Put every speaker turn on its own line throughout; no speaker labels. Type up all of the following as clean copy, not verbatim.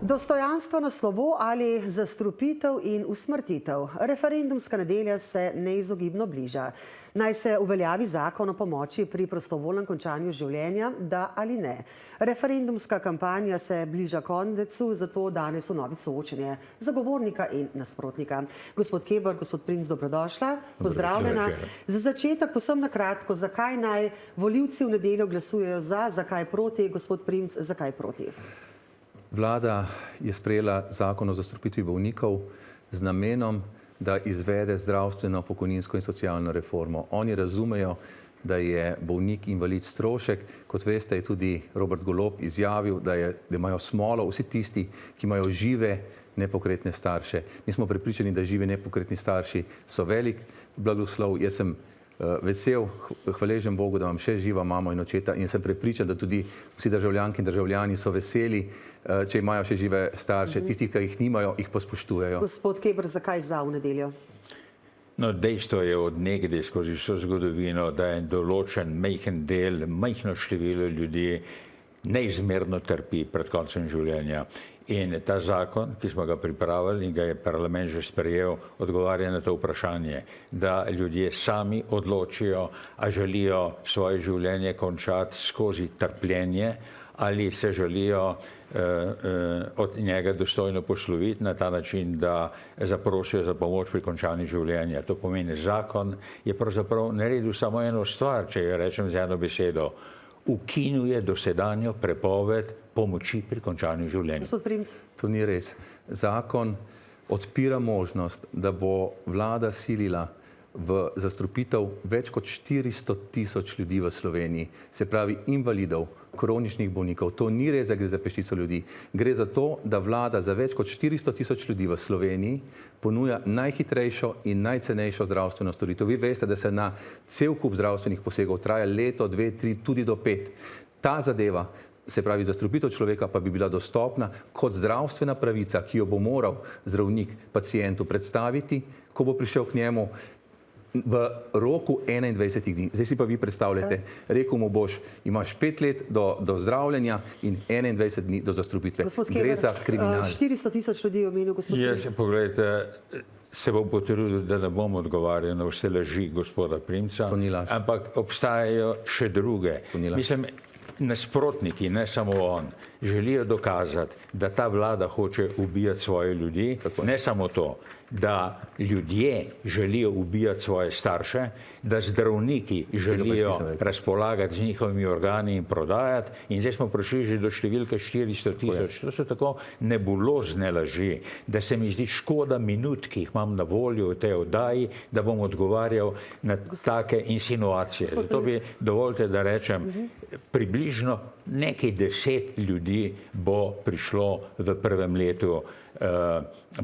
Dostojanstvo na slovo ali zastrupitev in usmrtitev. Referendumska nedelja se neizogibno bliža. Naj se uveljavi zakon o pomoči pri prostovoljnem končanju življenja, da ali ne. Referendumska kampanja se bliža koncu, zato danes vnovič soočenje zagovornika in nasprotnika. Gospod Keber, gospod Princ, dobrodošla. Pozdravljena. Za začetek povsem na kratko, zakaj naj volivci v nedeljo glasujejo za, zakaj proti, gospod Princ, zakaj proti?
Vlada je sprejela zakon o zastrupitvi bolnikov z namenom, da izvede zdravstveno, pokojninsko in socialno reformo. Oni razumejo, da je bolnik invalid strošek. Kot veste, je tudi Robert Golob izjavil, da imajo smolo vsi tisti, ki imajo žive nepokretne starše. Mi smo prepričani, da živi nepokretni starši so velik blagoslov. Jaz sem vesel, hvaležen Bogu, da imam še živa mamo in očeta in sem prepričan, da tudi vsi državljanke in državljani so veseli, če imajo še žive starše. Tisti, ki jih nimajo, jih pa spoštujejo.
Gospod Keber, zakaj za v nedeljo?
No, dejstvo je od nekdaj skozi vso zgodovino, da je določen majhen del, majhno število ljudi neizmerno trpi pred koncem življenja. In ta zakon, ki smo ga pripravili in ga je parlament že sprejel, odgovarja na to vprašanje, da ljudje sami odločijo, a želijo svoje življenje končati skozi trpljenje ali se želijo od njega dostojno posloviti na ta način, da zaprosijo za pomoč pri končanju življenja. To pomeni, zakon je pravzaprav naredil samo eno stvar, če jo rečem z eno besedo. Ukinuje dosedanjo prepoved pomoči pri končanju življenja.
Gospod Princ.
To ni res. Zakon odpira možnost, da bo vlada silila v zastrupitev več kot 400 tisoč ljudi v Sloveniji, se pravi invalidov, kroničnih bolnikov. To ni res, da gre za peščico ljudi. Gre za to, da vlada za več kot 400 tisoč ljudi v Sloveniji ponuja najhitrejšo in najcenejšo zdravstveno storitev. Vi veste, da se na cel kup zdravstvenih posegov traja leto, 2, 3, tudi do 5. Ta zadeva, se pravi zastrupitev človeka, pa bi bila dostopna kot zdravstvena pravica, ki jo bo moral zdravnik pacientu predstaviti, ko bo prišel k njemu v roku 21 dni. Zdaj si pa vi predstavljate, rekel mu boš, imaš 5 let do zdravljenja in 21 dni do zastrupitve. Gre za kriminal.
400 tisoč ljudi je omenil gospod Princ.
Pogledajte, se bom potrudil, da ne bom odgovarjal na vse laži gospoda Princa, ampak obstajajo še druge. Mislim, nasprotniki, ne samo on, želijo dokazati, da ta vlada hoče ubijati svoje ljudi, ne samo to, da ljudje želijo ubijati svoje starše, da zdravniki želijo razpolagati z njihovimi organi in prodajati in zdaj smo prišli že do številke 400 tisoč. To so tako nebulozne laži, da se mi zdi škoda minut, ki jih imam na voljo v tej oddaji, da bom odgovarjal na take insinuacije. Zato bi dovolite, da rečem, približno nekaj 10 ljudi bo prišlo v prvem letu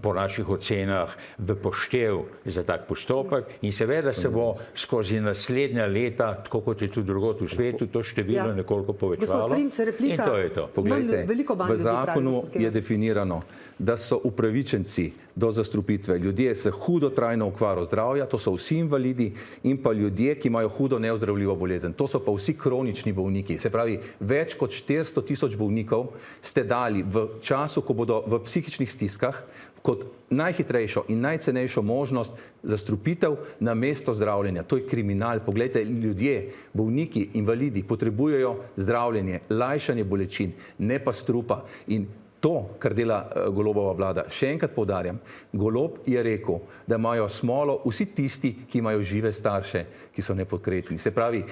po naših ocenah v poštev za tak postopek in seveda se bo skozi naslednja leta, tako kot je tudi drugod v svetu, to število nekoliko povečevalo.
Gospod Princ, replika.
In to je to.
Poglejte, v zakonu je definirano, da so upravičenci do zastrupitve ljudje s hudo trajno okvaro zdravja, to so vsi invalidi in pa ljudje, ki imajo hudo neozdravljivo bolezen. To so pa vsi kronični bolniki. Se pravi, več kot 400 tisoč bolnikov ste dali v času, ko bodo v psihičnih stiskah, kot najhitrejšo in najcenejšo možnost zastrupitev na mesto zdravljenja. To je kriminal. Poglejte, ljudje, bolniki, invalidi potrebujejo zdravljenje, lajšanje bolečin, ne pa strupa. In to, kar dela Golobova vlada, še enkrat poudarjam, Golob je rekel, da imajo smolo vsi tisti, ki imajo žive starše, ki so nepokretni. Se pravi,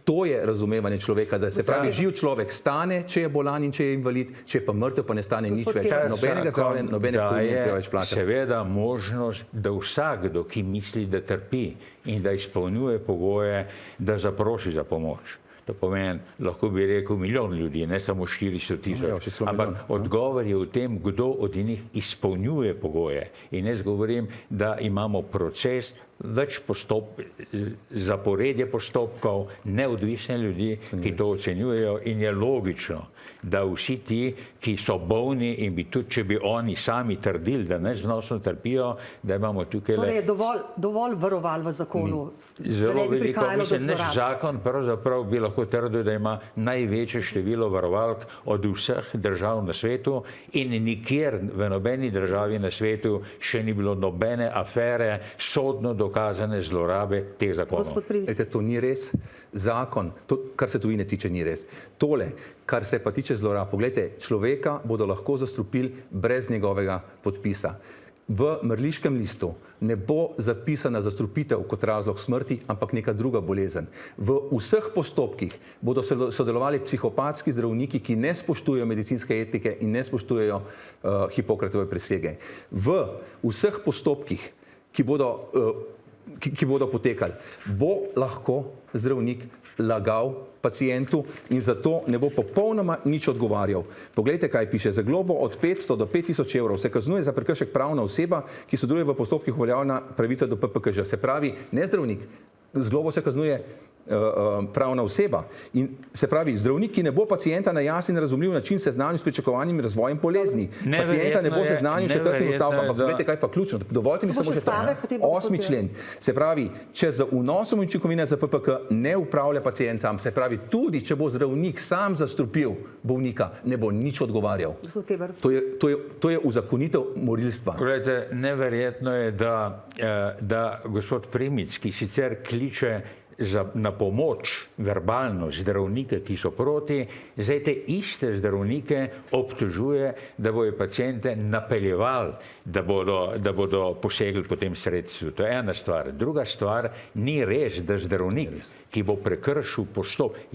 to je razumevanje človeka, da se pravi, živ človek stane, če je bolan in če je invalid, če pa mrtev, pa ne stane nič več. Nobenega zdravljenja, nobene pokojnine treba več plačati.
Seveda možnost, da vsakdo, ki misli, da trpi in da izpolnjuje pogoje, da zaprosi za pomoč. To pomeni, lahko bi rekel milijon ljudi, ne samo 400 tisoč. Ampak odgovor je v tem, kdo od njih izpolnjuje pogoje. In jaz govorim, da imamo proces več zaporedje postopkov, neodvisne ljudi, ki to ocenjujejo in je logično, da vsi ti, ki so bolni in bi tudi, če bi oni sami trdili, da neznosno trpijo, da imamo tukaj
Torej je dovolj varoval v zakonu,
zelo veliko. Mislim, naš zakon pravzaprav bi lahko trdil, da ima največje število varovalk od vseh držav na svetu in nikjer v nobeni državi na svetu še ni bilo nobene afere, sodno dokazane zlorabe teh zakonov.
To ni res. Zakon, kar se tujine tiče, ni res. Tole, kar se pa tiče zlorab, poglejte, človeka bodo lahko zastrupili brez njegovega podpisa. V mrliškem listu ne bo zapisana zastrupitev kot razlog smrti, ampak neka druga bolezen. V vseh postopkih bodo sodelovali psihopatski zdravniki, ki ne spoštujejo medicinske etike in ne spoštujejo Hipokratove prisege. V vseh postopkih, ki bodo potekali, bo lahko zdravnik lagal pacientu in zato ne bo popolnoma nič odgovarjal. Poglejte, kaj piše. Za globo od 500 do 5000 evrov se kaznuje za prekršek pravna oseba, ki sodeluje v postopkih uveljavljena pravica do PPKŽ. Se pravi, ne zdravnik, z globo se kaznuje pravna oseba. In se pravi, zdravnik, ki ne bo pacienta na jasen in razumljiv način seznanil s pričakovanim razvojem bolezni. Pacienta ne bo seznanil s četrtim odstavkom, ampak gledajte, kaj pa ključno. Dovolite mi samo še to. 8. člen. Se pravi, če z vnosom učinkovine za PPK ne upravlja pacient sam, se pravi, tudi če bo zdravnik sam zastrupil bolnika, ne bo nič odgovarjal. To je uzakonitev morilstva.
Gledajte, neverjetno je, da gospod Primic, ki sicer kliče na pomoč verbalno zdravnike, ki so proti, zdaj te iste zdravnike obtožuje, da bojo paciente napeljevali, da bodo posegli po tem sredstvu. To je ena stvar. Druga stvar, ni res, da zdravnik, ki bo prekršil postopek,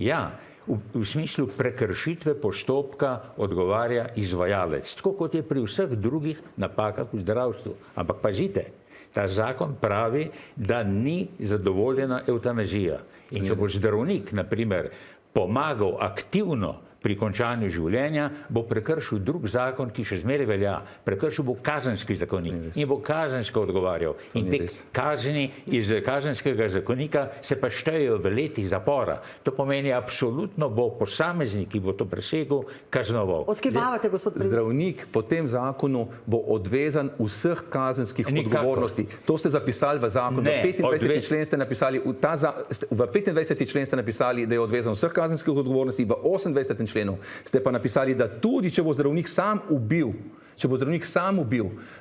v smislu prekršitve postopka odgovarja izvajalec, tako kot je pri vseh drugih napakah v zdravstvu. Ampak pazite, ta zakon pravi, da ni zadovoljena evtanazija. In če bo zdravnik, na primer, pomagal aktivno pri končanju življenja, bo prekršil drug zakon, ki še zmeraj velja. Prekršil bo kazenski zakonik in bo kazensko odgovarjal. In te kazni iz kazenskega zakonika se pa štejejo v letih zapora. To pomeni, absolutno bo posameznik, ki bo to presegel, kaznoval.
Odkimavate, gospod Primic?
Zdravnik po tem zakonu bo odvezan vseh kazenskih odgovornosti. To ste zapisali v zakonu. V 25. člen ste napisali, da je odvezan vseh kazenskih odgovornosti, v 28. členu ste pa napisali, da tudi če bo zdravnik sam ubil,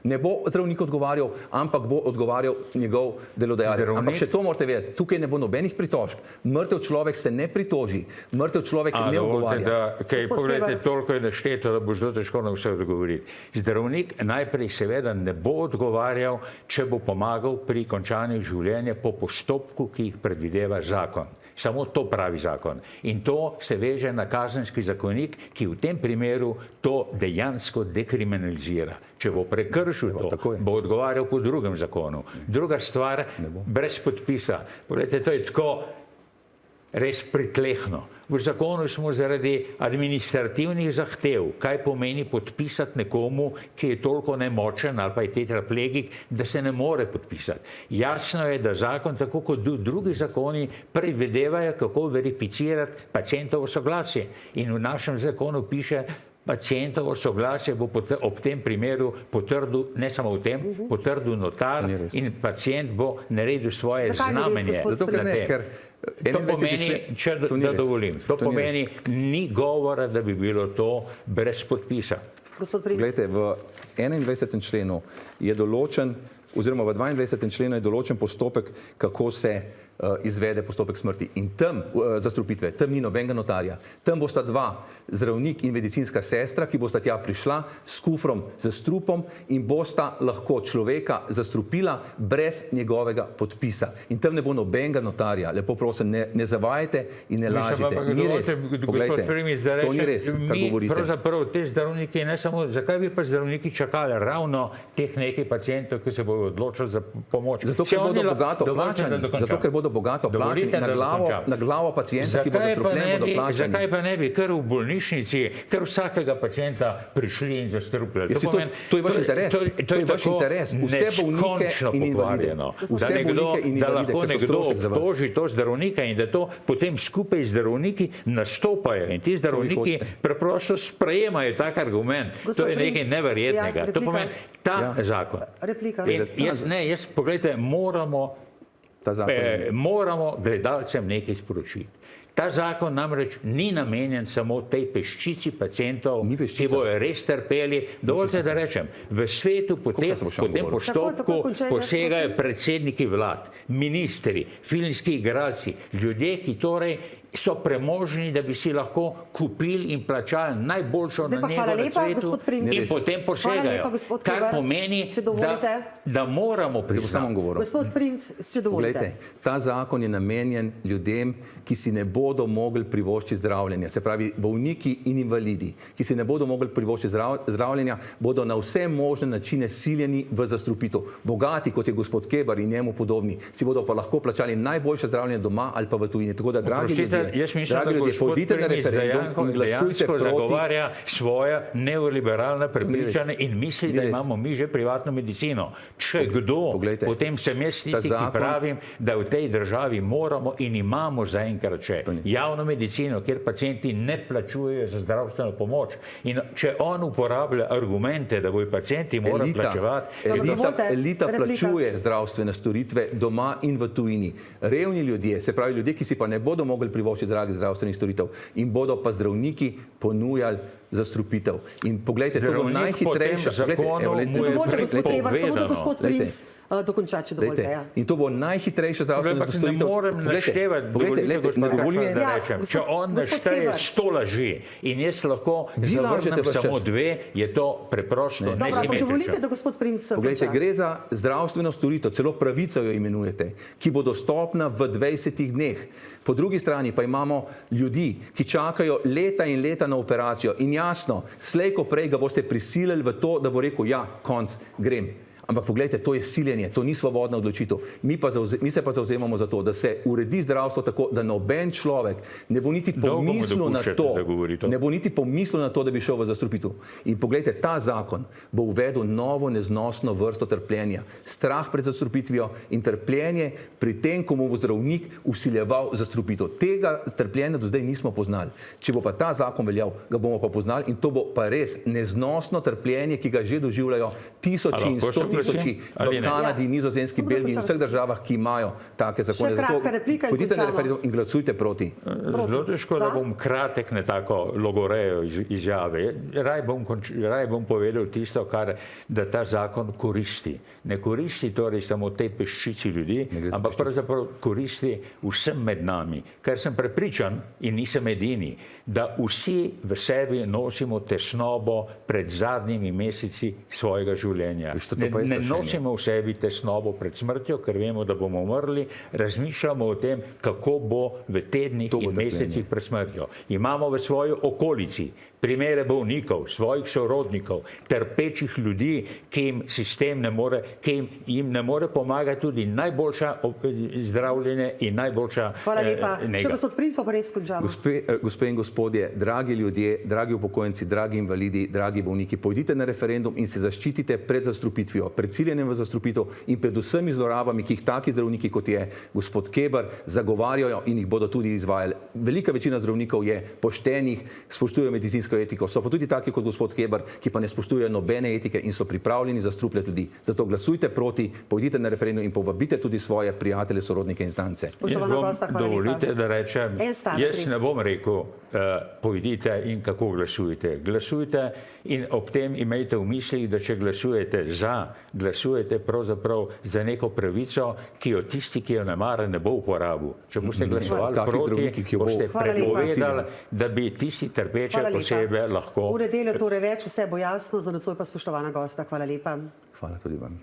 ne bo zdravnik odgovarjal, ampak bo odgovarjal njegov delodajalec. Ampak še to morate vedeti, tukaj ne bo nobenih pritožb. Mrtev človek se ne pritoži, mrtev človek ne odgovarja.
Pogledajte, toliko je našteto, da bo zelo težko na vse odgovoriti. Zdravnik najprej seveda ne bo odgovarjal, če bo pomagal pri končanju življenja po postopku, ki jih predvideva zakon. Samo to pravi zakon. In to se veže na kazenski zakonik, ki v tem primeru to dejansko dekriminalizira. Če bo prekršil to, bo odgovarjal po drugem zakonu. Druga stvar, brez podpisa. Poglejte, to je tako res pritlehno. V zakonu smo zaradi administrativnih zahtev, kaj pomeni podpisati nekomu, ki je toliko nemočen ali pa je tetraplegik, da se ne more podpisati. Jasno je, da zakon, tako kot drugi zakoni, predvidevajo, kako verificirati pacientovo soglasje. In v našem zakonu piše, pacientovo soglasje bo ob tem primeru potrdil, ne samo v tem, potrdil notar in pacient bo naredil svoje znamenje.
Zato ker ne, ker
to pomeni, da dovolim, to pomeni, ni govora, da bi bilo to brez podpisa.
Glejte, v 21. členu je določen, oziroma v 22. členu je določen postopek, kako se izvede postopek smrti. In tam, zastrupitve, tam ni nobenega notarja. Tam bosta dva, zdravnik in medicinska sestra, ki bosta tja prišla s kufrom, z strupom in bosta lahko človeka zastrupila brez njegovega podpisa. In tam ne bo nobenega notarja. Lepo prosim, ne zavajajte in ne lažite. Ni res. Poglejte, to ni res, kar govorite.
Pravzaprav te zdravniki, ne samo, zakaj bi pa zdravniki čakali ravno teh nekaj pacientov, ki se bodo odločili za pomoč?
Zato, ker bodo bogato plačani. Zato, ker bodo bogato plačani, na glavo pacienta, ki bo zastrupljen, bodo plačani.
Zakaj pa ne bi kar v bolnišnici, kar vsakega pacienta prišli in zastrupljali?
To je vaš interes. To je vaš interes. Vse bolnike in invalide.
Da lahko nekdo obtoži to zdravnika in da to potem skupaj z zdravniki nastopajo in ti zdravniki preprosto sprejemajo tak argument. To je nekaj neverjetnega. To pomeni ta zakon. Jaz, pogledajte, moramo gledalcem nekaj sporočiti. Ta zakon namreč ni namenjen samo tej peščici pacientov, ki bojo res trpeli. Dovolite, da rečem, v svetu po tem postopku posegajo predsedniki vlad, ministri, filmski igralci, ljudje, ki torej so premožni, da bi si lahko kupili in plačali najboljšo na nego na svetu in potem posegajo. Kar pomeni, da moramo priznati.
Gospod Primc, če dovolite.
Ta zakon je namenjen ljudem, ki si ne bodo mogli privoščiti zdravljenja. Se pravi, bolniki in invalidi, ki si ne bodo mogli privoščiti zdravljenja, bodo na vse možne načine siljeni v zastrupitev. Bogati, kot je gospod Kebar in njemu podobni, si bodo pa lahko plačali najboljše zdravljenje doma ali pa v tujini. Tako da, dragi ljudje,
jaz mislim, da gospod Primc dejansko zagovarja svoje neoliberalne prepričanje in misli, da imamo mi že privatno medicino. Če kdo, potem sem jaz tisti, ki pravim, da v tej državi moramo in imamo zaenkrat še javno medicino, kjer pacienti ne plačujejo za zdravstveno pomoč. In če on uporablja argumente, da bojo pacienti morali plačevati...
Elita plačuje zdravstvene storitve doma in v tujini. Revni ljudje, se pravi ljudje, ki si pa ne bodo mogli privoščiti dragih zdravstvenih storitev in bodo pa zdravniki ponujali zastrupitev. In poglejte, to bo najhitrejša...
Gospod Primc, dokončati, če dovolite.
In to bo najhitrejša zdravstvena storitev.
Ne morem naštevati, da rečem. Če on našteje 100 laži in jaz lahko zavrnem samo 2, je to preprosto nesimetrično.
Dovolite, da gospod Primc konča.
Poglejte, gre za zdravstveno storitev, celo pravico jo imenujete, ki bo dostopna v 20 dneh. Po drugi strani pa imamo ljudi, ki čakajo leta in leta na operacijo in jasno, slej ko prej ga boste prisilili v to, da bo rekel, ja, konc, grem. Ampak poglejte, to je siljenje, to ni svobodna odločitev. Mi se pa zavzemamo za to, da se uredi zdravstvo tako, da noben človek ne bo niti pomislil na to, da bi šel v zastrupitev. In poglejte, ta zakon bo uvedel novo neznosno vrsto trpljenja. Strah pred zastrupitvijo in trpljenje pri tem, ko mu bo zdravnik usiljeval zastrupitev. Tega trpljenja do zdaj nismo poznali. Če bo pa ta zakon veljal, ga bomo pa poznali in to bo pa res neznosno trpljenje, ki ga že doživljajo tisoči in tisoči v Kanadi, Nizozemski, Belgiji in vseh državah, ki imajo take zakone.
Še kratka replika in
pojdite na referendum in glasujte proti.
Zelo težko, da bom kratek na tako logorejo izjave. Raj bom povedal tisto, da ta zakon koristi. Ne koristi torej samo tej peščici ljudi, ampak pravzaprav koristi vsem med nami. Ker sem prepričan, in nisem edini, da vsi v sebi nosimo tesnobo pred zadnjimi meseci svojega življenja. Ne nosimo v sebi tesnobo pred smrtjo, ker vemo, da bomo umrli, razmišljamo o tem, kako bo v tednih in mesecih pred smrtjo. Imamo v svoji okolici primere bolnikov, svojih sorodnikov, trpečih ljudi, ki jim sistem ne more, ki jim ne more pomagati tudi najboljša zdravljenje in najboljša nega.
Hvala lepa. Še gospod Primc, pa res končamo.
Gospe in gospodje, dragi ljudje, dragi upokojenci, dragi invalidi, dragi bolniki, pojdite na referendum in se zaščitite pred zastrupitvijo, pred ciljenjem v zastrupitev in pred vsemi zlorabami, ki jih taki zdravniki, kot je gospod Kebar, zagovarjajo in jih bodo tudi izvajali. Velika večina zdravnikov je poštenih, spoštujejo medicinsko etiko. So pa tudi taki kot gospod Kebar, ki pa ne spoštujejo nobene etike in so pripravljeni zastrupljati ljudi. Zato glasujte proti, pojdite na referendum in povabite tudi svoje prijatelje, sorodnike in znance.
Dovolite, da rečem, jaz ne bom rekel, pojdite in kako glasujete. Glasujte in ob tem imejte v mislih, da če glasujete za, glasujete pravzaprav za neko pravico, ki jo tisti, ki jo ne mara, ne bo uporabil. Če boste glasovali proti, boste prepovedali, da bi tisti trpeče posebej lahko...
Ure dela torej več, vse bo jasno, za nocoj pa spoštovana gosta. Hvala lepa.
Hvala tudi vam.